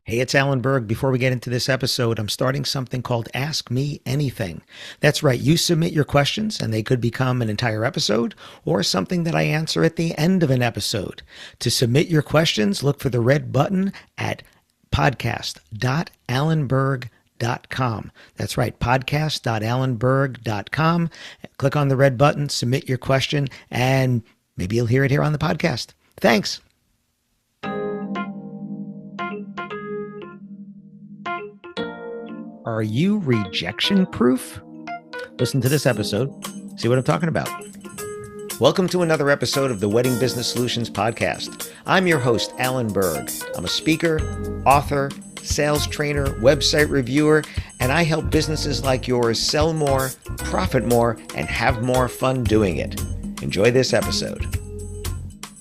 Hey, it's Alan Berg. Before we get into this episode, I'm starting something called Ask Me Anything. That's right. You submit your questions and they could become an entire episode or something that I answer at the end of an episode. To submit your questions, look for the red button at podcast.alanberg.com. That's right, podcast.alanberg.com. Click on the red button, submit your question, and maybe you'll hear it here on the podcast. Thanks. Are you rejection proof? Listen to this episode, see what I'm talking about. Welcome to another episode of the Wedding Business Solutions Podcast. I'm your host, Alan Berg. I'm a speaker, author, sales trainer, website reviewer, and I help businesses like yours sell more, profit more, and have more fun doing it. Enjoy this episode.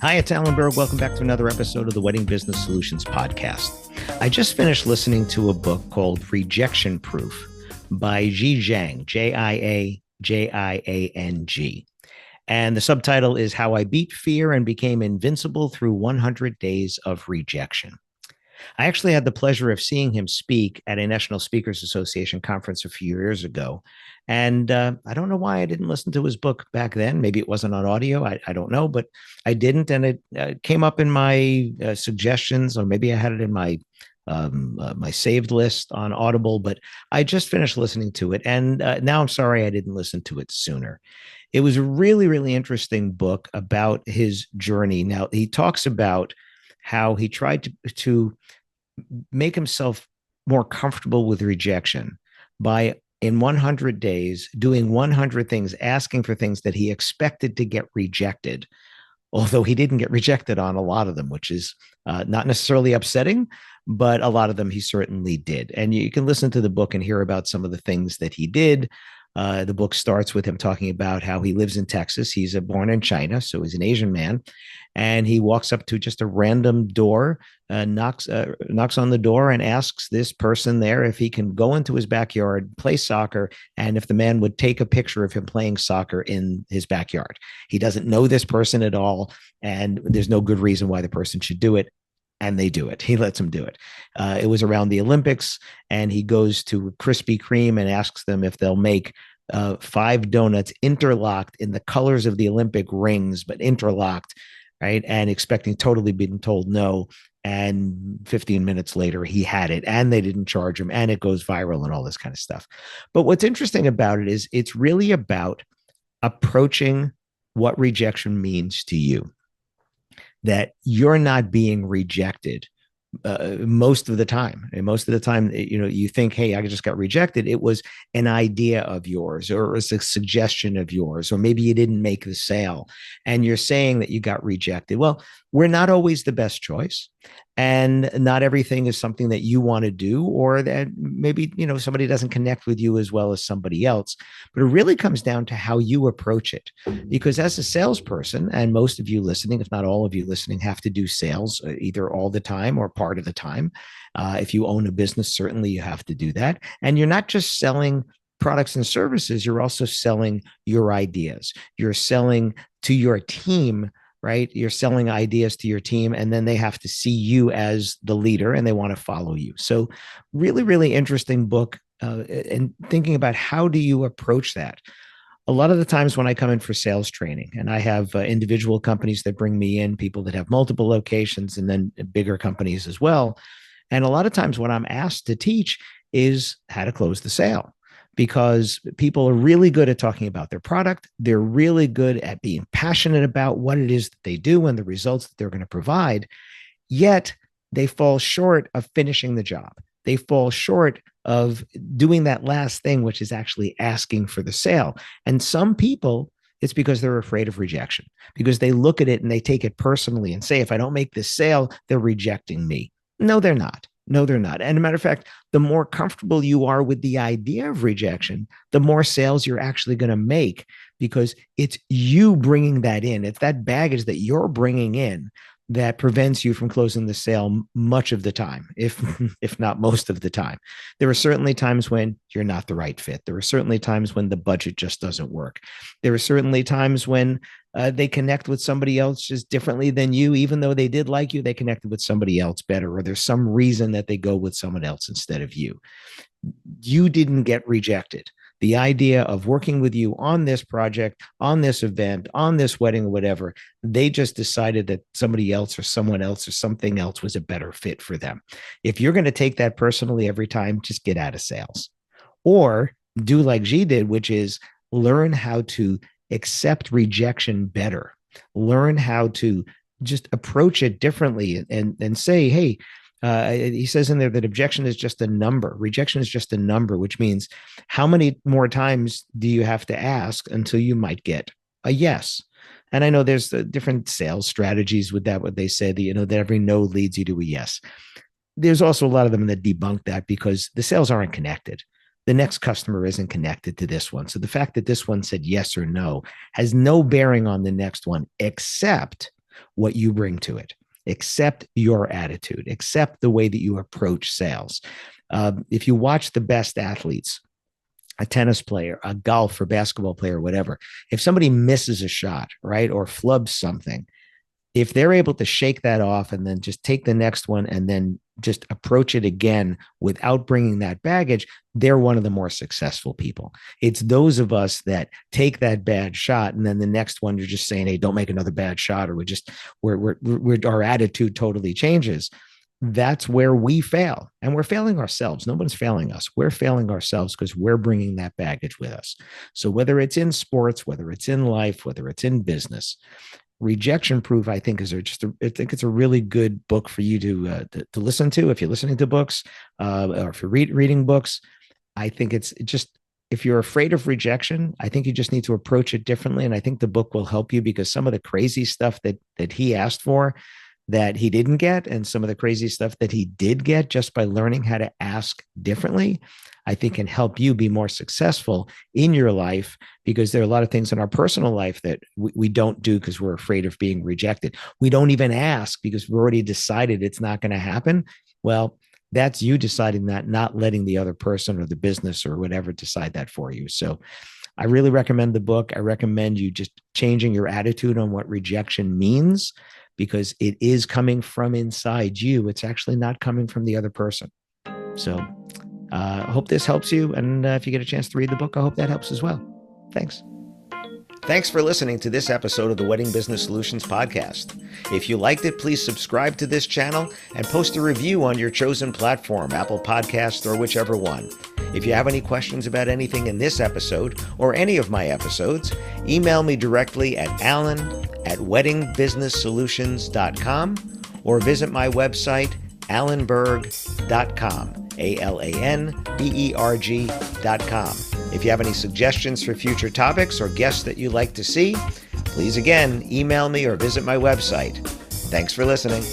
Hi, it's Alan Berg. Welcome back to another episode of the Wedding Business Solutions Podcast. I just finished listening to a book called Rejection Proof by Zhi Zhang, Jiajiang. And the subtitle is How I Beat Fear and Became Invincible Through 100 Days of Rejection. I actually had the pleasure of seeing him speak at a National Speakers Association conference a few years ago. And I don't know why I didn't listen to his book back then. Maybe it wasn't on audio. I don't know, but I didn't. And it came up in my suggestions, or maybe I had it in my my saved list on Audible, but I just finished listening to it. And now I'm sorry I didn't listen to it sooner. It was a really, really interesting book about his journey. Now, he talks about how he tried to make himself more comfortable with rejection by, in 100 days, doing 100 things, asking for things that he expected to get rejected, although he didn't get rejected on a lot of them, which is not necessarily upsetting, but a lot of them he certainly did. And you can listen to the book and hear about some of the things that he did. The book starts with him talking about how he lives in Texas. He's born in China, so he's an Asian man. And he walks up to just a random door, knocks on the door and asks this person there if he can go into his backyard, play soccer, and if the man would take a picture of him playing soccer in his backyard. He doesn't know this person at all, and there's no good reason why the person should do it. And they do it. He lets them do it. It was around the Olympics, and he goes to Krispy Kreme and asks them if they'll make 5 donuts interlocked in the colors of the Olympic rings, but interlocked, right? And totally being told no. And 15 minutes later, he had it, and they didn't charge him, and it goes viral and all this kind of stuff. But what's interesting about it is it's really about approaching what rejection means to you. That you're not being rejected most of the time. And most of the time, you think, hey, I just got rejected. It was an idea of yours, or it was a suggestion of yours, or maybe you didn't make the sale and you're saying that you got rejected. Well, we're not always the best choice. And not everything is something that you want to do, or that maybe, somebody doesn't connect with you as well as somebody else. But it really comes down to how you approach it. Because as a salesperson, and most of you listening, if not all of you listening, have to do sales either all the time or part of the time. If you own a business, certainly you have to do that. And you're not just selling products and services, you're also selling your ideas. You're selling to your team, right? You're selling ideas to your team, and then they have to see you as the leader and they want to follow you. So really, really interesting book, and thinking about how do you approach that? A lot of the times when I come in for sales training, and I have individual companies that bring me in, people that have multiple locations, and then bigger companies as well. And a lot of times what I'm asked to teach is how to close the sale. Because people are really good at talking about their product. They're really good at being passionate about what it is that they do and the results that they're going to provide. Yet they fall short of finishing the job. They fall short of doing that last thing, which is actually asking for the sale. And some people, it's because they're afraid of rejection, because they look at it and they take it personally and say, if I don't make this sale, they're rejecting me. No, they're not. No, they're not. And as a matter of fact, the more comfortable you are with the idea of rejection, the more sales you're actually going to make, because it's you bringing that in. It's that baggage that you're bringing in that prevents you from closing the sale much of the time, if not most of the time. There are certainly times when you're not the right fit. There are certainly times when the budget just doesn't work. There are certainly times when they connect with somebody else just differently than you. Even though they did like you, they connected with somebody else better, or there's some reason that they go with someone else instead of you. You didn't get rejected. The idea of working with you on this project, on this event, on this wedding, or whatever, they just decided that somebody else or someone else or something else was a better fit for them. If you're going to take that personally every time, just get out of sales. Or do like Zhi did, which is learn how to accept rejection better. Learn how to just approach it differently and say, hey, he says in there that objection is just a number. Rejection is just a number, which means how many more times do you have to ask until you might get a yes? And I know there's different sales strategies with that, what they say that, that every no leads you to a yes. There's also a lot of them that debunk that because the sales aren't connected. The next customer isn't connected to this one. So the fact that this one said yes or no has no bearing on the next one, except what you bring to it. Accept your attitude, accept the way that you approach sales. If you watch the best athletes, a tennis player, a golf or basketball player, whatever, if somebody misses a shot, right, or flubs something, if they're able to shake that off and then just take the next one and then just approach it again without bringing that baggage, they're one of the more successful people. It's those of us that take that bad shot and then the next one you're just saying, hey, don't make another bad shot, or we're our attitude totally changes. That's where we fail, and we're failing ourselves. No one's failing us. We're failing ourselves because we're bringing that baggage with us. So whether it's in sports, whether it's in life, whether it's in business, Rejection Proof, I think, I think it's a really good book for you to listen to if you're listening to books, or if you're reading books. I think it's just, if you're afraid of rejection, I think you just need to approach it differently. And I think the book will help you, because some of the crazy stuff that he asked for that he didn't get, and some of the crazy stuff that he did get just by learning how to ask differently, I think can help you be more successful in your life, because there are a lot of things in our personal life that we don't do because we're afraid of being rejected. We don't even ask because we've already decided it's not going to happen. Well, that's you deciding that, not letting the other person or the business or whatever decide that for you. So I really recommend the book. I recommend you just changing your attitude on what rejection means, because it is coming from inside you. It's actually not coming from the other person. So I hope this helps you. And if you get a chance to read the book, I hope that helps as well. Thanks. Thanks for listening to this episode of the Wedding Business Solutions Podcast. If you liked it, please subscribe to this channel and post a review on your chosen platform, Apple Podcasts or whichever one. If you have any questions about anything in this episode or any of my episodes, email me directly at alan@weddingbusinesssolutions.com or visit my website, alanberg.com, alanberg.com. If you have any suggestions for future topics or guests that you'd like to see, please again, email me or visit my website. Thanks for listening.